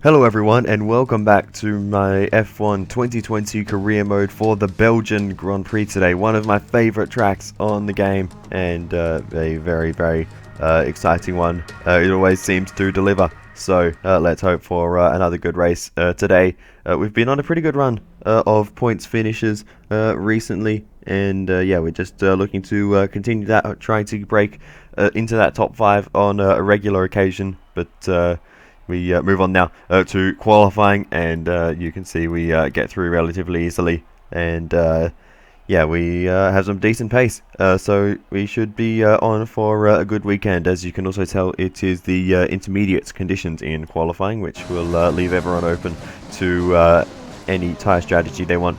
Hello everyone and welcome back to my F1 2020 career mode for the Belgian Grand Prix today. One of my favourite tracks on the game and a very exciting one. It always seems to deliver. So let's hope for another good race today. We've been on a pretty good run of points finishes recently, and yeah, we're just looking to continue that, trying to break into that top 5 on a regular occasion. But we move on now to qualifying, and you can see we get through relatively easily, and yeah, we have some decent pace, so we should be on for a good weekend. As you can also tell, it is the intermediate conditions in qualifying, which will leave everyone open to any tyre strategy they want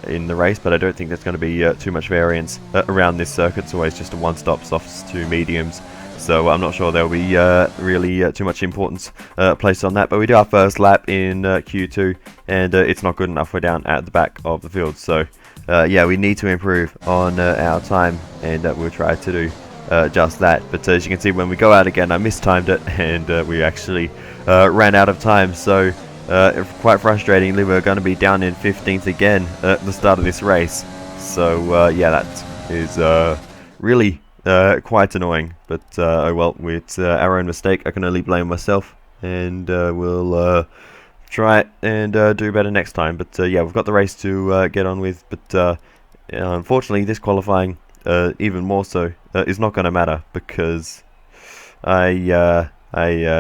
in the race, but I don't think there's going to be too much variance around this circuit. It's always just a one-stop softs to mediums. So I'm not sure there'll be really too much importance placed on that. But we do our first lap in Q2, and it's not good enough. We're down at the back of the field. So yeah, we need to improve on our time, and we'll try to do just that. But as you can see, when we go out again, I mistimed it, and we actually ran out of time. So quite frustratingly, we're going to be down in 15th again at the start of this race. So yeah, that is really quite annoying, but oh well, it's our own mistake. I can only blame myself, and we'll try it and do better next time. But yeah, we've got the race to get on with, but unfortunately this qualifying, even more so, is not going to matter, because I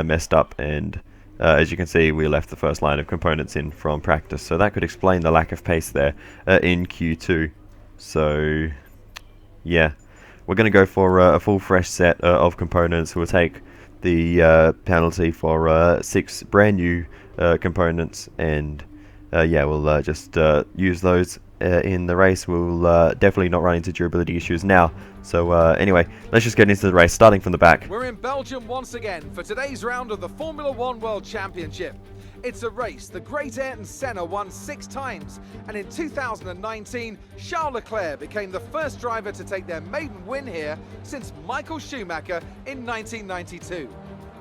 messed up, and as you can see, we left the first line of components in from practice, so that could explain the lack of pace there in Q2. So yeah, we're going to go for a full fresh set of components. We'll take the penalty for 6 brand new components, and yeah, we'll just use those in the race. We'll definitely not run into durability issues now. So anyway, let's just get into the race, starting from the back. We're in Belgium once again for today's round of the Formula One World Championship. It's a race the great Ayrton Senna won 6 times, and in 2019, Charles Leclerc became the first driver to take their maiden win here since Michael Schumacher in 1992.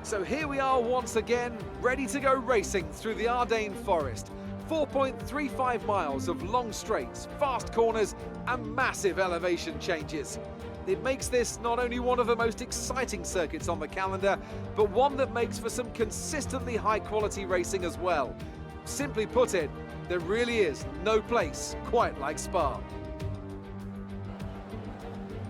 So here we are once again, ready to go racing through the Ardennes forest. 4.35 miles of long straights, fast corners, and massive elevation changes. It makes this not only one of the most exciting circuits on the calendar, but one that makes for some consistently high-quality racing as well. Simply put it, there really is no place quite like Spa.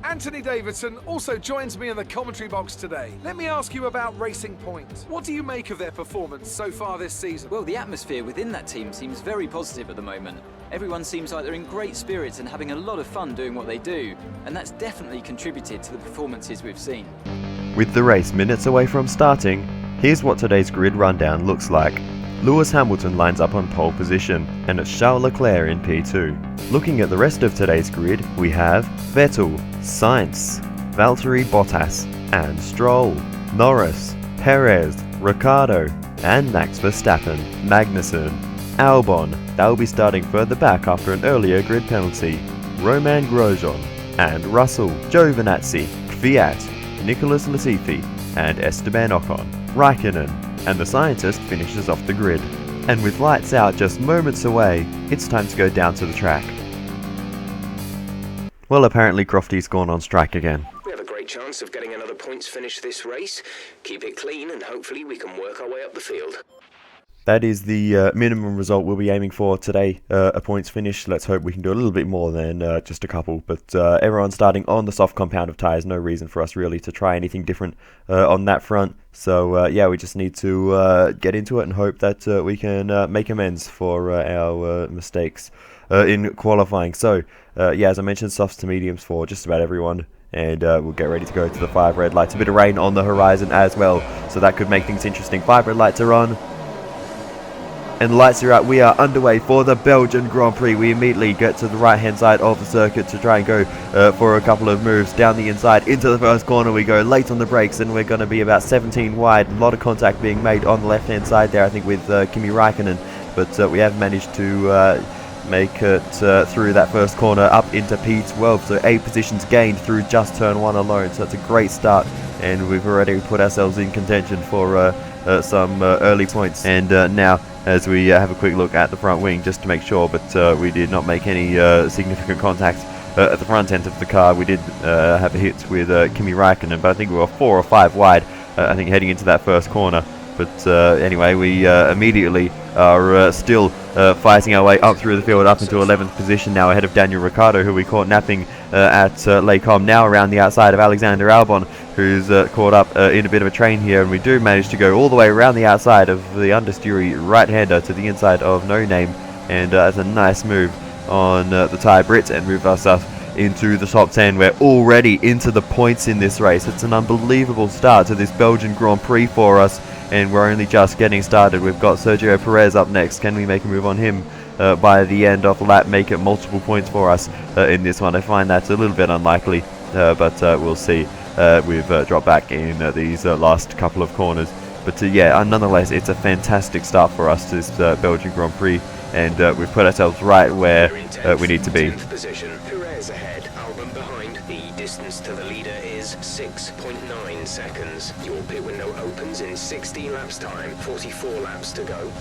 Anthony Davidson also joins me in the commentary box today. Let me ask you about Racing Point. What do you make of their performance so far this season? Well, the atmosphere within that team seems very positive at the moment. Everyone seems like they're in great spirits and having a lot of fun doing what they do, and that's definitely contributed to the performances we've seen. With the race minutes away from starting, here's what today's grid rundown looks like. Lewis Hamilton lines up on pole position, and it's Charles Leclerc in P2. Looking at the rest of today's grid, we have Vettel, Sainz, Valtteri Bottas, and Stroll, Norris, Perez, Ricciardo, and Max Verstappen, Magnussen, Albon, they'll be starting further back after an earlier grid penalty, Romain Grosjean, and Russell, Giovinazzi, Kvyat, Nicholas Latifi, and Esteban Ocon, Raikkonen, and the scientist finishes off the grid. And with lights out just moments away, it's time to go down to the track. Well, apparently Crofty's gone on strike again. We have a great chance of getting another points finish this race. Keep it clean and hopefully we can work our way up the field. That is the minimum result we'll be aiming for today, a points finish. Let's hope we can do a little bit more than just a couple. But everyone's starting on the soft compound of tyres. No reason for us really to try anything different on that front. So yeah, we just need to get into it and hope that we can make amends for our mistakes in qualifying. So yeah, as I mentioned, softs to mediums for just about everyone. And we'll get ready to go to the 5 red lights. A bit of rain on the horizon as well, so that could make things interesting. 5 red lights are on. And the lights are out. We are underway for the Belgian Grand Prix. We immediately get to the right hand side of the circuit to try and go for a couple of moves down the inside into the first corner. We go late on the brakes, and we're going to be about 17 wide. A lot of contact being made on the left hand side there, I think, with Kimi Raikkonen, but we have managed to make it through that first corner up into P12, so 8 positions gained through just turn 1 alone. So that's a great start, and we've already put ourselves in contention for some early points. And now, as we have a quick look at the front wing just to make sure, but we did not make any significant contact at the front end of the car. We did have a hit with Kimi RAIKKONEN, but I think we were 4 or 5 wide, I think, heading into that first corner. But anyway, we immediately are still fighting our way up through the field, up into 11th position now, ahead of Daniel Ricciardo, who we caught napping at LATIFI, now around the outside of Alexander Albon, who's caught up in a bit of a train here, and we do manage to go all the way around the outside of the understeery right-hander to the inside of No Name, and that's a nice move on the Thai Brit, and move us up into the top 10. We're already into the points in this race. It's an unbelievable start to this Belgian Grand Prix for us, and we're only just getting started. We've got Sergio Perez up next. Can we make a move on him by the end of the lap, make it multiple points for us in this one? I find that's a little bit unlikely, but we'll see. We've dropped back in these last couple of corners. But yeah, nonetheless, it's a fantastic start for us to this Belgian Grand Prix, and we've put ourselves right where we need to be. Perez ahead, Albon behind. The distance to the leader is 6.9 seconds. Your pit window opens in 60 laps time, 44 laps to go.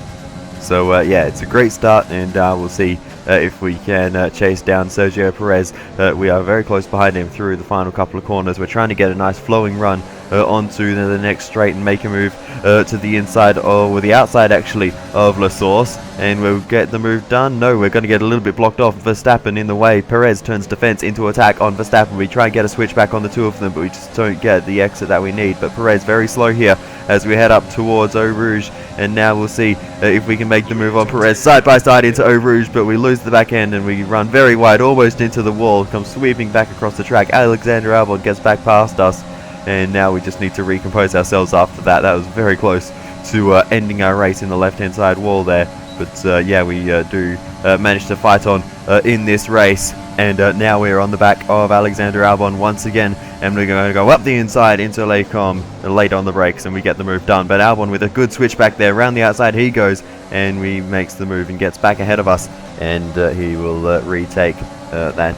So yeah, it's a great start, and we'll see if we can chase down Sergio Perez. We are very close behind him through the final couple of corners. We're trying to get a nice flowing run onto the next straight and make a move to the inside, or the outside actually, of La Source, and we'll get the move done. No, we're going to get a little bit blocked off. Verstappen in the way. Perez turns defense into attack on Verstappen. We try and get a switch back on the two of them, but we just don't get the exit that we need. But Perez very slow here as we head up towards Eau Rouge, and now we'll see if we can make the move on Perez side by side into Eau Rouge, but we lose the back end and we run very wide, almost into the wall, come sweeping back across the track. Alexander Albon gets back past us, and now we just need to recompose ourselves after that. That was very close to ending our race in the left-hand side wall there, but yeah, we do manage to fight on in this race, and now we're on the back of Alexander Albon once again, and we're going to go up the inside into LACOM, late on the brakes, and we get the move done. But Albon with a good switch back there, around the outside he goes, and he makes the move and gets back ahead of us, and he will retake that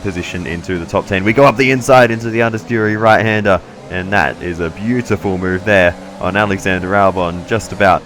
position into the top 10. We go up the inside into the understeery right-hander, and that is a beautiful move there on Alexander Albon, just about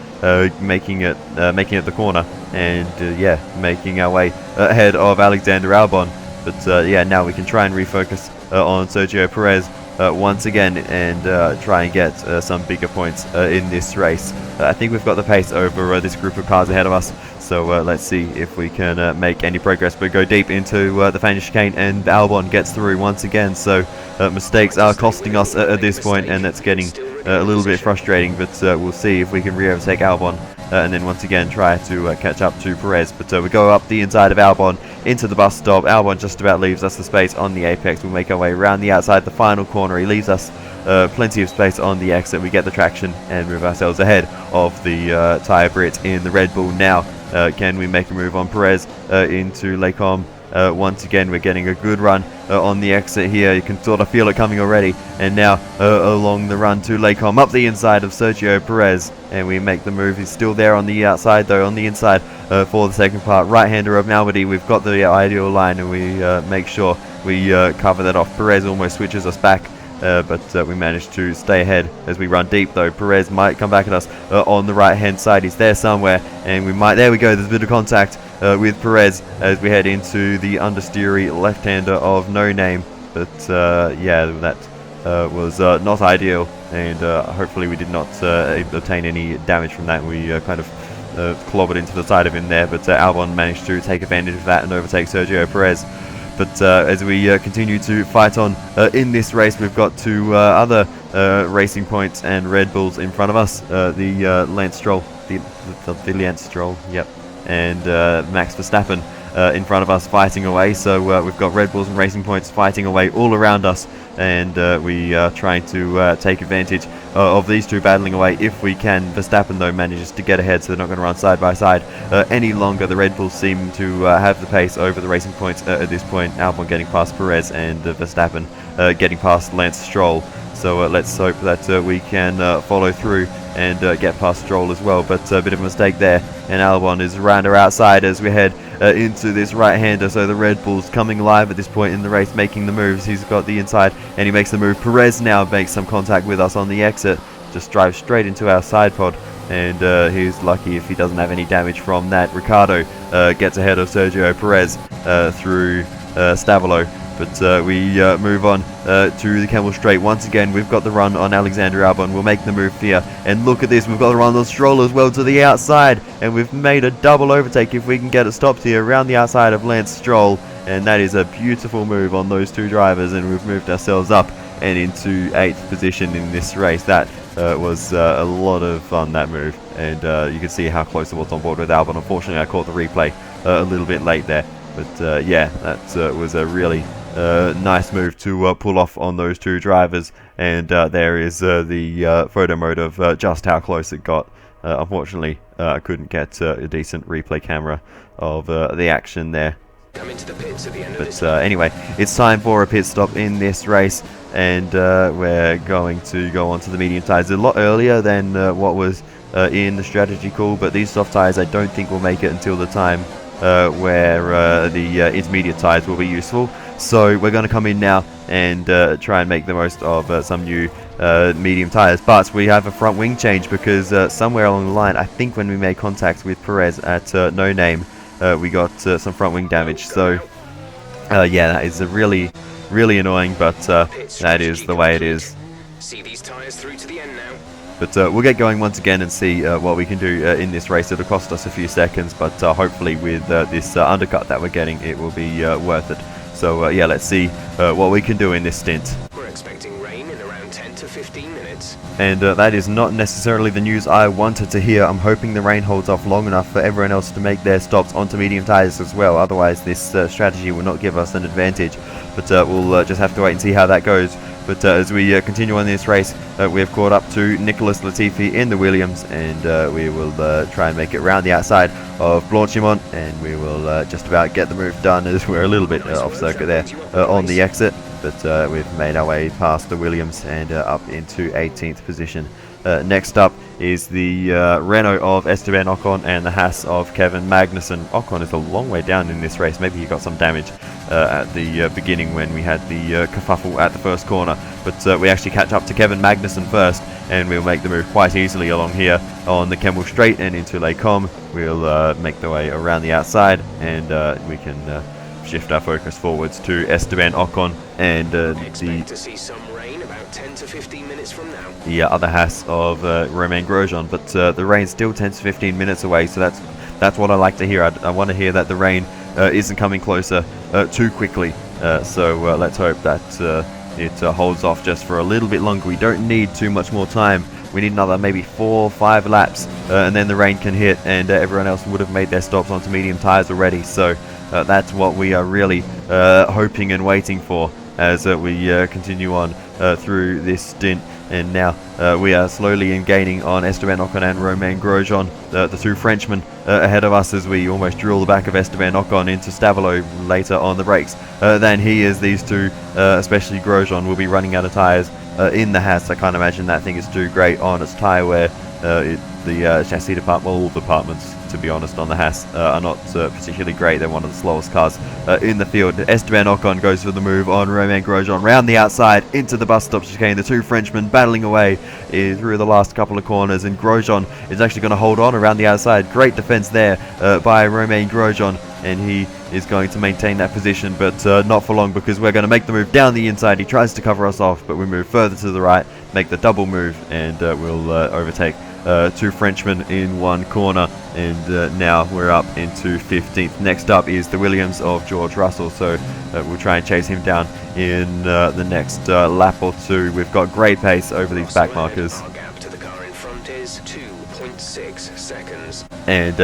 making it the corner, and yeah, making our way ahead of Alexander Albon. But yeah, now we can try and refocus on Sergio Perez once again, and try and get some bigger points in this race. I think we've got the pace over this group of cars ahead of us, so let's see if we can make any progress. But go deep into the final chicane, and Albon gets through once again, so mistakes are costing us at this point, and that's getting a little bit frustrating, but we'll see if we can re-overtake Albon, and then once again try to catch up to Perez. But we go up the inside of Albon into the bus stop. Albon just about leaves us the space on the apex. We'll make our way around the outside, the final corner. He leaves us plenty of space on the exit. We get the traction and move ourselves ahead of the Thai Brit in the Red Bull now. Can we make a move on Perez into LACOM? Once again, we're getting a good run on the exit here. You can sort of feel it coming already. And now along the run to LACOM, up the inside of Sergio Perez, and we make the move. He's still there on the outside, though, on the inside for the second part. Right-hander of Malmedy, we've got the ideal line, and we make sure we cover that off. Perez almost switches us back, but we managed to stay ahead as we run deep, though. Perez might come back at us on the right-hand side. He's there somewhere, and we might... There we go, there's a bit of contact with Perez as we head into the understeery left-hander of No Name. But yeah, that was not ideal, and hopefully we did not obtain any damage from that. We kind of clobbered into the side of him there, but Albon managed to take advantage of that and overtake Sergio Perez. But as we continue to fight on in this race, we've got two other Racing Points and Red Bulls in front of us. The Lance Stroll, the Lance Stroll, yep, and Max Verstappen in front of us fighting away. So we've got Red Bulls and Racing Points fighting away all around us, and we are trying to take advantage of these two battling away if we can. Verstappen, though, manages to get ahead, so they're not going to run side by side any longer. The Red Bulls seem to have the pace over the Racing Points at this point. Albon getting past Perez, and Verstappen getting past Lance Stroll. So let's hope that we can follow through and get past Stroll as well. But a bit of a mistake there, and Albon is around our outside as we head into this right-hander. So the Red Bull's coming live at this point in the race, making the moves. He's got the inside, and he makes the move. Perez now makes some contact with us on the exit, just drives straight into our side pod, and he's lucky if he doesn't have any damage from that. Ricciardo gets ahead of Sergio Perez through Stavolo. But we move on to the Camel Straight. Once again, we've got the run on Alexander Albon. We'll make the move here. And look at this. We've got the run on Stroll as well to the outside. And we've made a double overtake if we can get it stopped here around the outside of Lance Stroll. And that is a beautiful move on those two drivers. And we've moved ourselves up and into 8th position in this race. That was a lot of fun, that move. And you can see how close it was on board with Albon. Unfortunately, I caught the replay a little bit late there. But yeah, that was a really nice move to pull off on those two drivers. And there is the photo mode of just how close it got. Unfortunately, I couldn't get a decent replay camera of the action there. Come into the pits at the end of this. But anyway, it's time for a pit stop in this race, and we're going to go on to the medium tyres a lot earlier than what was in the strategy call. But these soft tyres, I don't think will make it until the time where the intermediate tyres will be useful. So we're going to come in now and try and make the most of some new medium tyres. But we have a front wing change because somewhere along the line, I think when we made contact with Perez at No Name, we got some front wing damage. So yeah, that is a really annoying, but that is the way it is. See these tyres through to the end now. But we'll get going once again and see what we can do in this race. It'll cost us a few seconds, but hopefully with this undercut that we're getting, it will be worth it. So yeah, let's see what we can do in this stint. We're expecting rain in around 10 to 15 minutes. And that is not necessarily the news I wanted to hear. I'm hoping the rain holds off long enough for everyone else to make their stops onto medium tyres as well. Otherwise, this strategy will not give us an advantage. But we'll just have to wait and see how that goes. But as we continue on this race, we have caught up to Nicholas Latifi in the Williams, and we will try and make it round the outside of Blanchimont, and we will just about get the move done as we're a little bit off circuit there on the exit. But we've made our way past the Williams and up into 18th position. Next up is the Renault of Esteban Ocon and the Haas of Kevin Magnussen. Ocon is a long way down in this race. Maybe he got some damage at the beginning when we had the kerfuffle at the first corner. But we actually catch up to Kevin Magnussen first, and we'll make the move quite easily along here on the Kemmel Straight and into LAIKKONEN. We'll make the way around the outside, and we can shift our focus forwards to Esteban Ocon and Expect to see some rain about 10 to 15 minutes from now. the other Haas of Romain Grosjean. But the rain's still 10 to 15 minutes away, so that's what I like to hear. I want to hear that the rain isn't coming closer too quickly. So let's hope that it holds off just for a little bit longer. We don't need too much more time. We need another maybe 4 or 5 laps, and then the rain can hit, and everyone else would have made their stops onto medium tyres already. So that's what we are really hoping and waiting for as we continue on through this stint. And now we are slowly gaining on Esteban Ocon and Romain Grosjean, the two Frenchmen ahead of us, as we almost drill the back of Esteban Ocon into Stavolo later on the brakes than he is. These two, especially Grosjean, will be running out of tyres in the Haas. I can't imagine that thing is too great on its tyre wear. The chassis department, well, all departments, to be honest, on the Haas are not particularly great. They're one of the slowest cars in the field. Esteban Ocon goes for the move on Romain Grosjean round the outside into the bus stop chicane. The two Frenchmen battling away through the last couple of corners, and Grosjean is actually going to hold on around the outside. Great defense there by Romain Grosjean, and he is going to maintain that position, but not for long, because we're going to make the move down the inside. He tries to cover us off, but we move further to the right, make the double move, and we'll overtake two Frenchmen in one corner. And now we're up into 15th. Next up is the Williams of George Russell, so we'll try and chase him down in the next lap or two. We've got great pace over these back markers. Our gap to the car in front is 2.6 seconds. And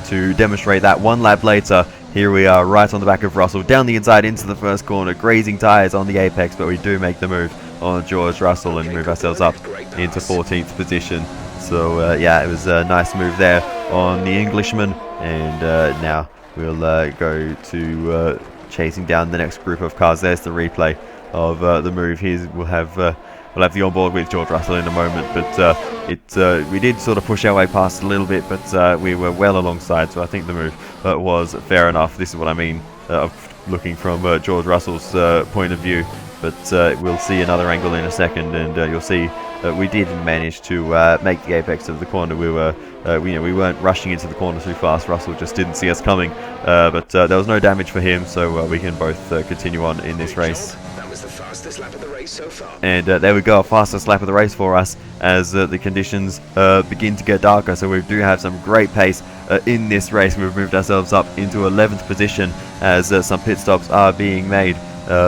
to demonstrate that, one lap later, here we are right on the back of Russell, down the inside into the first corner, grazing tyres on the apex, but we do make the move on George Russell and move ourselves up into 14th position. So yeah, it was a nice move there on the Englishman, and now we'll go to chasing down the next group of cars. There's the replay of the move. We'll have the onboard with George Russell in a moment, but we did sort of push our way past a little bit, but we were well alongside, so I think the move was fair enough. This is what I mean of looking from George Russell's point of view. But we'll see another angle in a second, and you'll see we did manage to make the apex of the corner. We were, we weren't rushing into the corner too fast. Russell just didn't see us coming, but there was no damage for him, so we can both continue on in this race. That was the fastest lap of the race so far. And there we go, fastest lap of the race for us as the conditions begin to get darker. So we do have some great pace in this race. We've moved ourselves up into 11th position as some pit stops are being made.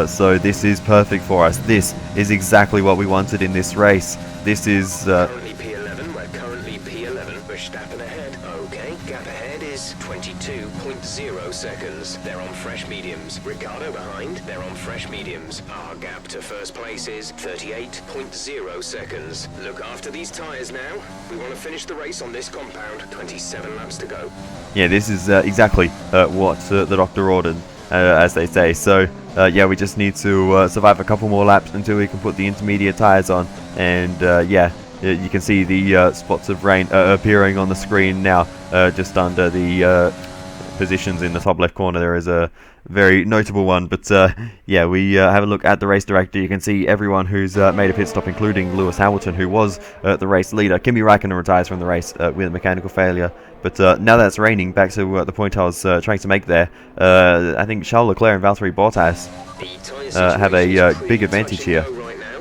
So this is perfect for us. This is exactly what we wanted in this race. This is Currently P11, we're currently P11. Verstappen ahead. Okay, gap ahead is 22.0 seconds. They're on fresh mediums. Ricciardo behind, they're on fresh mediums. Our gap to first place is 38.0 seconds. Look after these tyres now. We want to finish the race on this compound. 27 laps to go. yeah, this is exactly what the doctor ordered, as they say. So yeah, we just need to survive a couple more laps until we can put the intermediate tires on. And yeah, you can see the spots of rain appearing on the screen now, just under the positions in the top left corner. There is a very notable one, but yeah, we have a look at the race director. You can see everyone who's made a pit stop, including Lewis Hamilton, who was the race leader. Kimi Räikkönen retires from the race with a mechanical failure. But now that it's raining, back to the point I was trying to make there, I think Charles Leclerc and Valtteri Bottas have a big advantage here. Right now,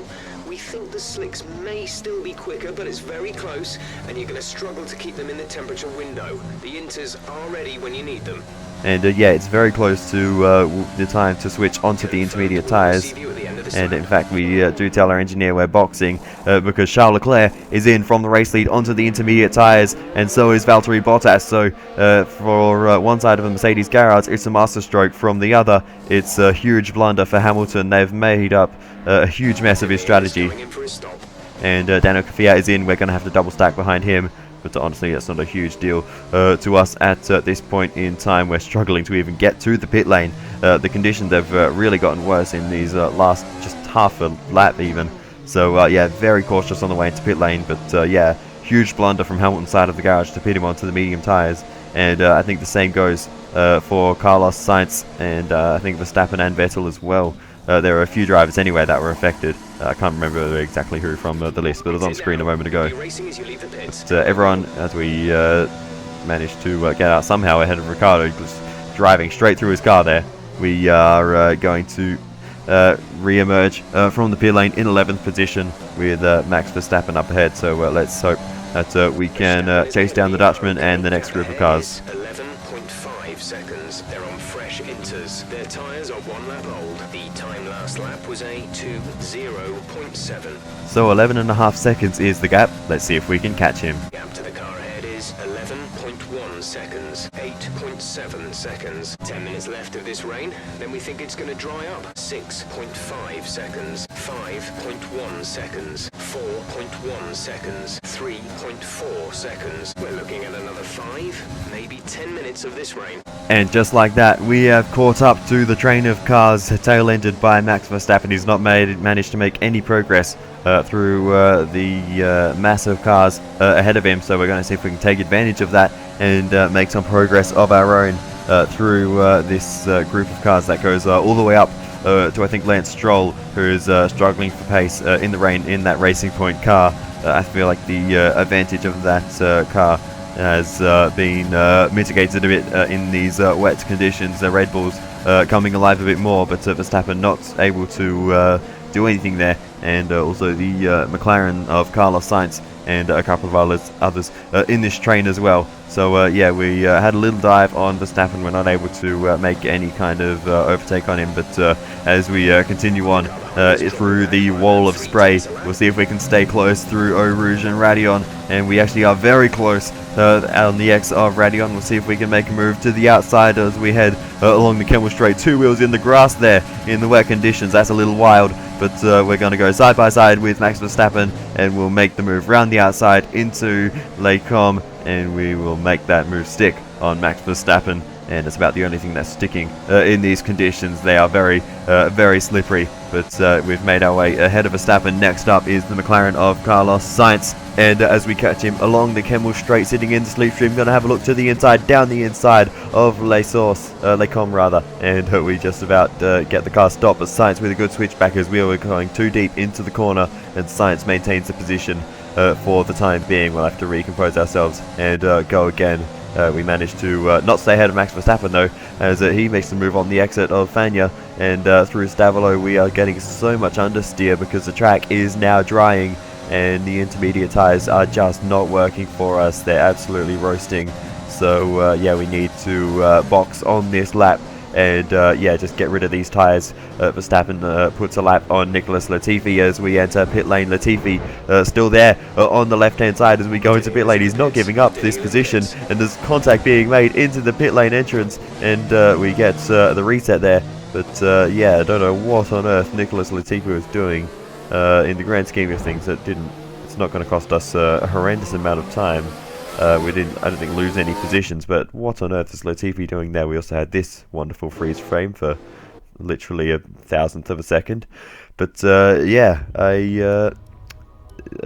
we think the slicks may still be quicker, but it's very close, and you're going to struggle to keep them in the temperature window. The inters are ready when you need them. And yeah, it's very close to the time to switch onto the intermediate tyres. And in fact, we do tell our engineer we're boxing because Charles Leclerc is in from the race lead onto the intermediate tyres, and so is Valtteri Bottas. So for one side of the Mercedes garage, it's a masterstroke. From the other, it's a huge blunder for Hamilton. They've made up a huge mess of his strategy. And Daniel Kvyat is in. We're going to have to double stack behind him. But honestly, that's not a huge deal to us at this point in time. We're struggling to even get to the pit lane. The conditions have really gotten worse in these last just half a lap even. So yeah, very cautious on the way into pit lane. But yeah, huge blunder from Hamilton's side of the garage to pit him onto the medium tyres. And I think the same goes for Carlos Sainz and I think Verstappen and Vettel as well. There are a few drivers anyway that were affected. I can't remember exactly who from the list, but it was on screen a moment ago. But everyone, as we managed to get out somehow ahead of Ricciardo, was driving straight through his car there. We are going to re-emerge from the pit lane in 11th position with Max Verstappen up ahead. So let's hope that we can chase down the Dutchman and the next group of cars. 11.5 seconds. They're on fresh inters. Their tyres are 1 lap old. The time last lap was a 2:0.7. So 11.5 seconds is the gap. Let's see if we can catch him. Gap to the car ahead is 11.1 seconds. 8.7 seconds. 10 minutes left of this rain. Then we think it's going to dry up. 6.5 seconds. 5.1 seconds. 4.1 seconds. 3.4 seconds. We're looking at another 5, maybe 10 minutes of this rain. And just like that, we have caught up to the train of cars tail-ended by Max Verstappen. He's not managed to make any progress through the mass of cars ahead of him. So we're going to see if we can take advantage of that and make some progress of our own through this group of cars that goes all the way up to I think Lance Stroll, who is struggling for pace in the rain in that Racing Point car. I feel like the advantage of that car has been mitigated a bit in these wet conditions. The Red Bull's coming alive a bit more, but Verstappen not able to do anything there. And also the McLaren of Carlos Sainz and a couple of others in this train as well. So yeah, we had a little dive on Verstappen. We're not able to make any kind of overtake on him, but as we continue on through the wall of spray, we'll see if we can stay close through Eau Rouge and Raidillon, and we actually are very close on the X of Raidillon. We'll see if we can make a move to the outside as we head along the Kemmel Straight. 2 wheels in the grass there in the wet conditions. That's a little wild, but we're going to go side by side with Max Verstappen, and we'll make the move round the outside into Les Combes, and we will make that move stick on Max Verstappen. And it's about the only thing that's sticking in these conditions. They are very, very slippery, but we've made our way ahead of Verstappen. Next up is the McLaren of Carlos Sainz. And as we catch him along the Kemmel Straight, sitting in the slipstream, going to have a look to the inside, down the inside of LAIKKONEN rather, and we just about get the car stopped, but Science with a good switchback as we were going too deep into the corner, and Science maintains the position for the time being. We'll have to recompose ourselves and go again. We managed to not stay ahead of Max Verstappen though, as he makes the move on the exit of Fagnes, and through Stavolo we are getting so much understeer because the track is now drying and the intermediate tyres are just not working for us. They're absolutely roasting. So yeah, we need to box on this lap and yeah, just get rid of these tyres. Verstappen puts a lap on Nicholas Latifi as we enter pit lane. Latifi still there on the left hand side as we go into pit lane. He's not giving up this position, and there's contact being made into the pit lane entrance, and we get the reset there. But yeah, I don't know what on earth Nicholas Latifi was doing. In the grand scheme of things, it's not going to cost us a horrendous amount of time. We didn't, I don't think, lose any positions, but what on earth is Latifi doing there? We also had this wonderful freeze frame for literally a thousandth of a second. But yeah, I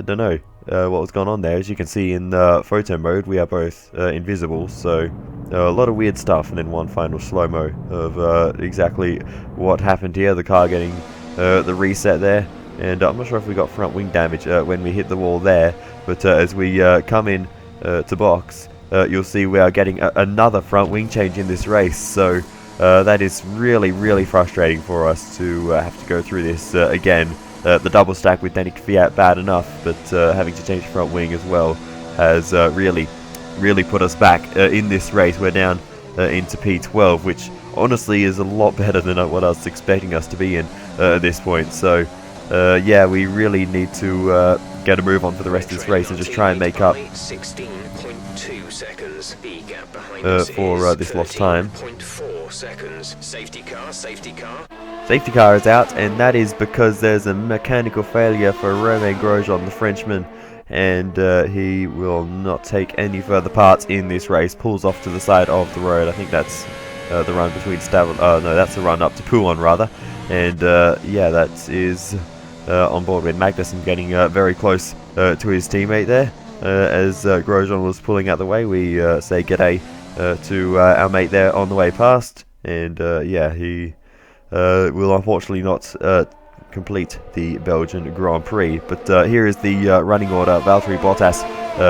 don't know what was going on there. As you can see in photo mode, we are both invisible, so a lot of weird stuff, and then one final slow-mo of exactly what happened here. The car getting the reset there. And I'm not sure if we got front wing damage when we hit the wall there, but as we come in to box, you'll see we are getting another front wing change in this race. So that is really frustrating for us to have to go through this again. The double stack with Danik Fiat bad enough, but having to change front wing as well has really put us back in this race. We're down into P12, which honestly is a lot better than what I was expecting us to be in at this point. So yeah, we really need to get a move on for the rest of this race and just try and make up 16.2 seconds. The gap behind for this lost time. 13.4 seconds. Safety car, safety car. Safety car is out, and that is because there's a mechanical failure for Romain Grosjean, the Frenchman, and he will not take any further parts in this race. Pulls off to the side of the road. I think that's the run between no, that's the run up to Pouon rather. And yeah, that is on board with Magnussen getting very close to his teammate there. As Grosjean was pulling out the way, we say g'day to our mate there on the way past. And yeah, he will unfortunately not complete the Belgian Grand Prix. But here is the running order. Valtteri Bottas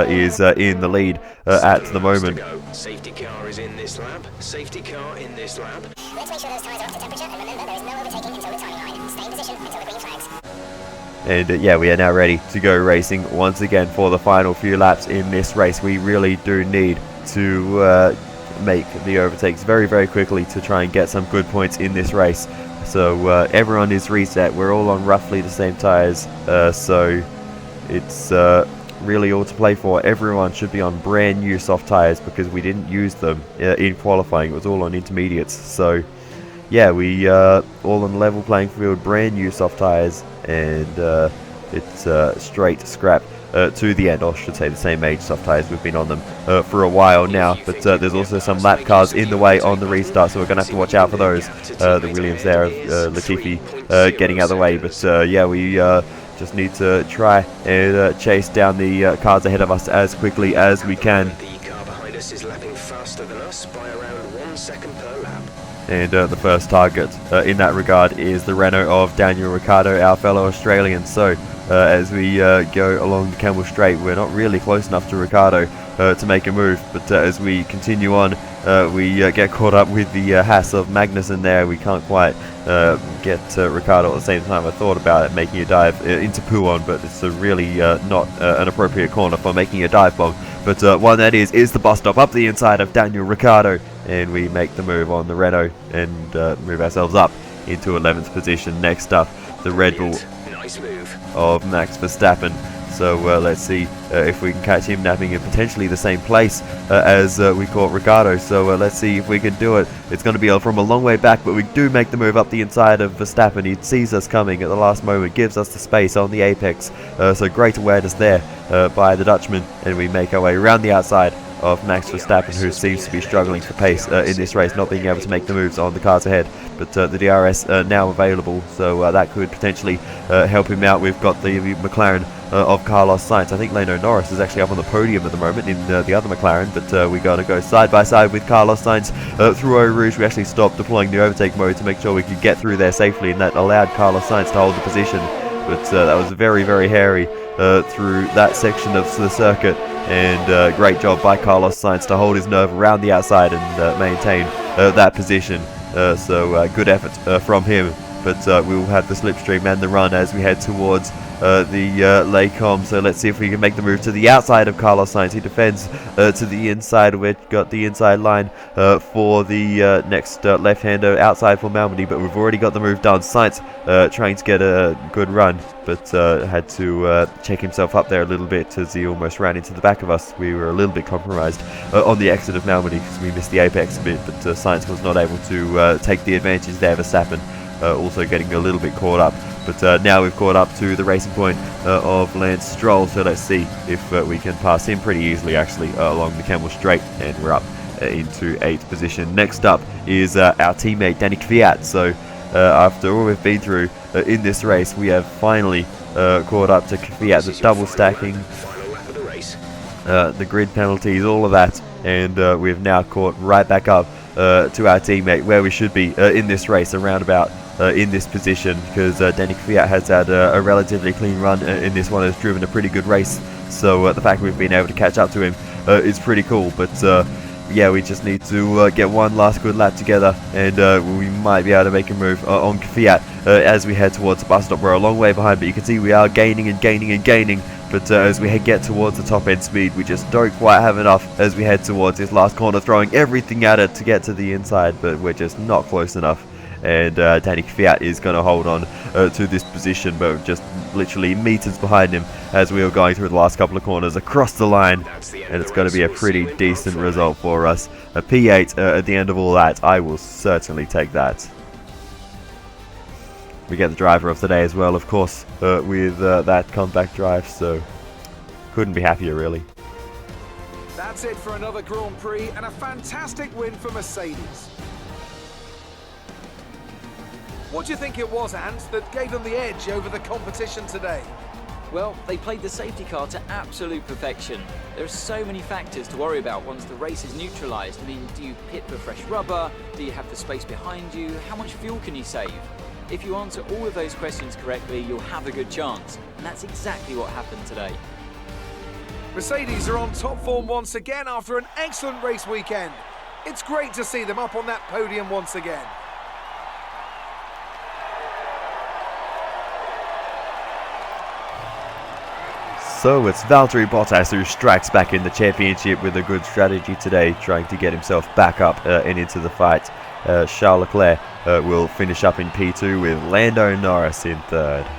is in the lead at the moment. Safety car is in this lap. Safety car in this lap. Let's make sure those tyres are up to temperature, and remember there is no overtaking until the timing line. Stay in position until the green flags. And yeah, we are now ready to go racing once again for the final few laps in this race. We really do need to make the overtakes very quickly to try and get some good points in this race. So everyone is reset. We're all on roughly the same tyres, so it's really all to play for. Everyone should be on brand new soft tyres because we didn't use them in qualifying. It was all on intermediates. So yeah, we all on level playing field, brand new soft tyres, and it's straight scrap to the end. Or I should say the same age soft tyres. We've been on them for a while now, but there's also some lap cars in the way on the restart, so we're going to have to watch out for those. The Williams there, Latifi getting out of the way, but yeah, we just need to try and chase down the cars ahead of us as quickly as we can. The car behind us is lapping faster than us by around 1 second per lap. And the first target in that regard is the Renault of Daniel Ricciardo, our fellow Australian. So as we go along the Kemmel Straight, we're not really close enough to Ricciardo to make a move, but as we continue on, we get caught up with the Haas of Magnussen there. We can't quite get Ricciardo at the same time. I thought about it, making a dive into Pouon, but it's a really not an appropriate corner for making a dive bomb. But one that is the bus stop up the inside of Daniel Ricciardo, and we make the move on the Renault and move ourselves up into 11th position. Next up, the Red Bull Nice move of Max Verstappen. So let's see if we can catch him napping in potentially the same place as we caught Ricciardo. So let's see if we can do it. It's going to be from a long way back, but we do make the move up the inside of Verstappen. He sees us coming at the last moment, gives us the space on the apex. So great awareness there by the Dutchman, and we make our way around the outside of Max Verstappen, who seems to be struggling for pace in this race, not being able to make the moves on the cars ahead. But the DRS now available, so that could potentially help him out. We've got the McLaren of Carlos Sainz. I think Lando Norris is actually up on the podium at the moment in the other McLaren, but we got to go side by side with Carlos Sainz through Eau Rouge. We actually stopped deploying the overtake mode to make sure we could get through there safely, and that allowed Carlos Sainz to hold the position. But that was very, very hairy through that section of the circuit, and great job by Carlos Sainz to hold his nerve around the outside and maintain that position. So good effort from him. But we will have the slipstream and the run as we head towards the LATIFI. So let's see if we can make the move to the outside of Carlos Sainz. He defends to the inside. We've got the inside line for the next left-hander outside for Malmedy, but we've already got the move done. Sainz trying to get a good run, but had to check himself up there a little bit as he almost ran into the back of us. We were a little bit compromised on the exit of Malmedy because we missed the apex a bit, but Sainz was not able to take the advantage there. Verstappen also getting a little bit caught up, but now we've caught up to the racing point of Lance Stroll, so let's see if we can pass him pretty easily actually along the Camel Straight, and we're up into 8th position. Next up is our teammate Danny Kvyat. So after all we've been through in this race, we have finally caught up to Kvyat. The double stacking, the grid penalties, all of that, and we've now caught right back up to our teammate where we should be in this race, around about in this position, because Danny Kvyat has had a relatively clean run in this one, has driven a pretty good race, so the fact we've been able to catch up to him is pretty cool. But yeah, we just need to get one last good lap together, and we might be able to make a move on Kvyat as we head towards the bus stop. We're a long way behind, but you can see we are gaining and gaining and gaining. But as we get towards the top end speed, we just don't quite have enough as we head towards this last corner, throwing everything at it to get to the inside, but we're just not close enough. And Danny Kvyat is going to hold on to this position, but just literally meters behind him as we are going through the last couple of corners across the line, and it's going to be a pretty decent result for us. A P8 at the end of all that, I will certainly take that. We get the driver of the day as well, of course, with that compact drive, so couldn't be happier really. That's it for another Grand Prix and a fantastic win for Mercedes. What do you think it was, Ant, that gave them the edge over the competition today? Well, they played the safety car to absolute perfection. There are so many factors to worry about once the race is neutralised. I mean, do you pit for fresh rubber? Do you have the space behind you? How much fuel can you save? If you answer all of those questions correctly, you'll have a good chance. And that's exactly what happened today. Mercedes are on top form once again after an excellent race weekend. It's great to see them up on that podium once again. So it's Valtteri Bottas who strikes back in the championship with a good strategy today, trying to get himself back up and into the fight. Charles Leclerc will finish up in P2 with Lando Norris in 3rd.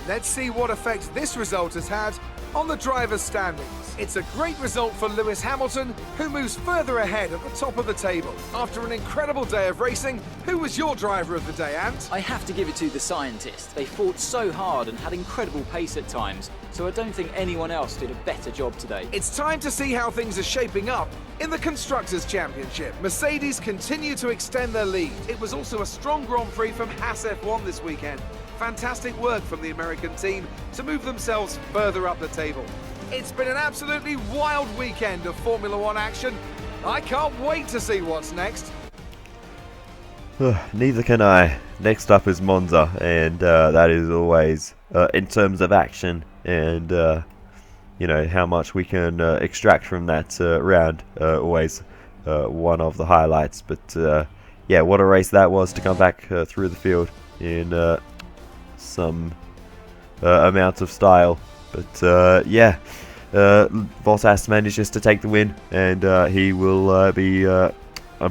Let's see what effect this result has had on the drivers' standings. It's a great result for Lewis Hamilton, who moves further ahead at the top of the table. After an incredible day of racing, who was your driver of the day, Ant? I have to give it to the scientists. They fought so hard and had incredible pace at times, so I don't think anyone else did a better job today. It's time to see how things are shaping up in the Constructors' Championship. Mercedes continue to extend their lead. It was also a strong Grand Prix from Haas F1 this weekend. Fantastic work from the American team to move themselves further up the table. It's been an absolutely wild weekend of Formula One action. I can't wait to see what's next. Neither can I. Next up is Monza, and that is always, in terms of action and you know, how much we can extract from that round, always one of the highlights. But yeah, what a race that was to come back through the field in some amount of style. But yeah, Bottas manages to take the win, and he will be a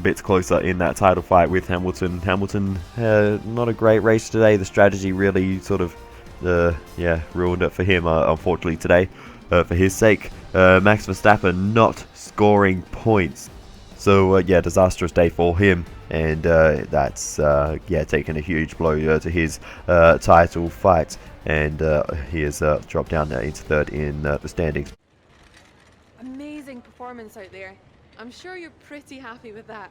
bit closer in that title fight with Hamilton. Hamilton not a great race today. The strategy really sort of yeah, ruined it for him, unfortunately today, for his sake. Max Verstappen not scoring points, so yeah, disastrous day for him, and that's yeah, taken a huge blow to his title fight, and he has dropped down into 3rd in the standings. Amazing performance out there. I'm sure you're pretty happy with that.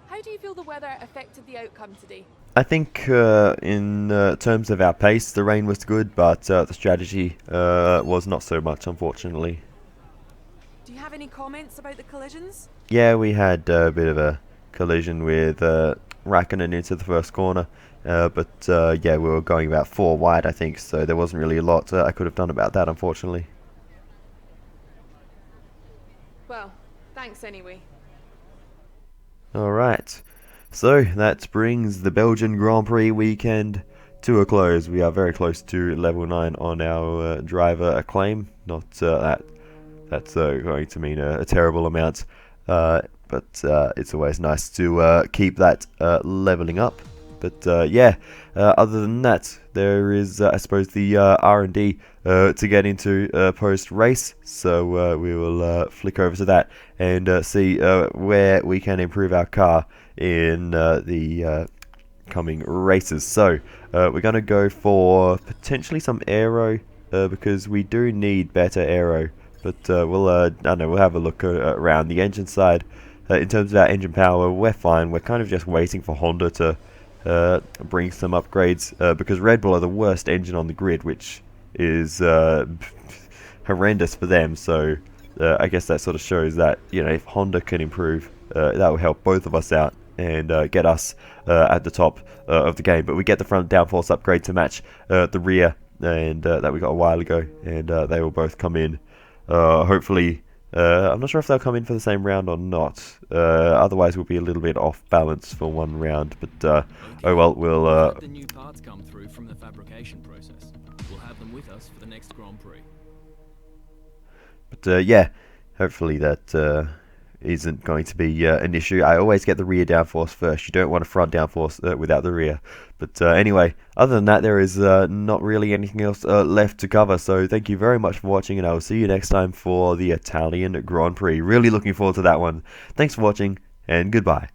How do you feel the weather affected the outcome today? I think in terms of our pace, the rain was good, but the strategy was not so much, unfortunately. Do you have any comments about the collisions? Yeah, we had a bit of a collision with RAIKKONEN into the first corner, but yeah, we were going about 4 wide, I think, so there wasn't really a lot I could have done about that, unfortunately. Well, thanks anyway. Alright, so that brings the Belgian Grand Prix weekend to a close. We are very close to level 9 on our driver acclaim. Not that's going to mean a terrible amount, but it's always nice to keep that leveling up. But yeah, other than that, there is I suppose the R&D to get into post-race, so we will flick over to that and see where we can improve our car in the coming races. So we're going to go for potentially some aero, because we do need better aero, but we'll I don't know, we'll have a look around the engine side. In terms of our engine power, we're fine. We're kind of just waiting for Honda to bring some upgrades, because Red Bull are the worst engine on the grid, which is horrendous for them. So I guess that sort of shows that, you know, if Honda can improve, that will help both of us out and get us at the top of the game. But we get the front downforce upgrade to match the rear, and that we got a while ago, and they will both come in hopefully. I'm not sure if they'll come in for the same round or not. Otherwise, we'll be a little bit off balance for one round. But oh well, we'll. The new parts come through from the fabrication process. We'll have them with us for the next Grand Prix. But yeah, hopefully that isn't going to be an issue. I always get the rear downforce first. You don't want a front downforce without the rear. But anyway, other than that, there is not really anything else left to cover. So thank you very much for watching, and I will see you next time for the Italian Grand Prix. Really looking forward to that one. Thanks for watching, and goodbye.